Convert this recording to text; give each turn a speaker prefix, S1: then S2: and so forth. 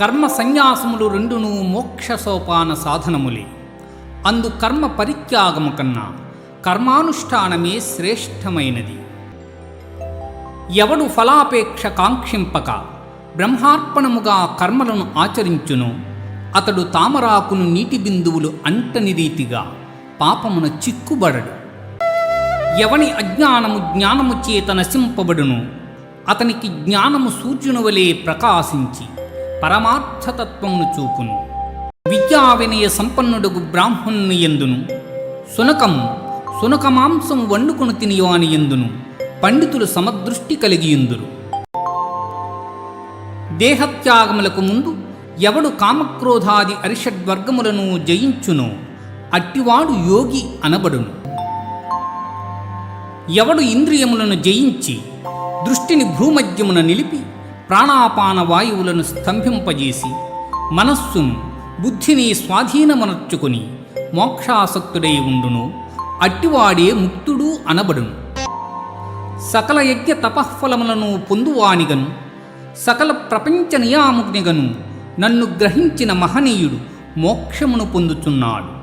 S1: కర్మ సన్యాసములు రెండును మోక్ష సోపాన సాధనములే. అందు కర్మ పరిత్యాగము కన్నా కర్మానుష్ఠానమే శ్రేష్టమైనది. ఎవడు ఫలాపేక్ష కాంక్షింపక బ్రహ్మార్పణముగా కర్మలను ఆచరించునో అతడు తామరాకును నీటి బిందువులు అంటని రీతిగా పాపమున చిక్కుబడడు. ఎవని అజ్ఞానము జ్ఞానము చేత నశింపబడును అతనికి జ్ఞానము సూర్యుని వలె ప్రకాశించి పరమార్థతత్వమును చూపును. విద్యా వినయ సంపన్నుడుగు బ్రాహ్మణుని యందును సునకమాంసము వండుకొని తినియోని యందును పండితులు సమదృష్టి కలిగియుందురు. దేహత్యాగములకు ముందు ఎవడు కామక్రోధాది అరిషడ్వర్గములను జయించునో అట్టివాడు యోగి అనబడును. ఎవడు ఇంద్రియములను జయించి దృష్టిని భూమధ్యమున నిలిపి ప్రాణాపాన వాయువులను స్తంభింపజేసి మనస్సును బుద్ధిని స్వాధీనమనర్చుకొని మోక్షాసక్తుడై ఉండును అట్టివాడే ముక్తుడు అనబడును. సకల యజ్ఞ తపఃఫలములను పొందువానిగను సకల ప్రపంచ నియామునిగను నన్ను గ్రహించిన మహనీయుడు మోక్షమును పొందుచున్నాడు.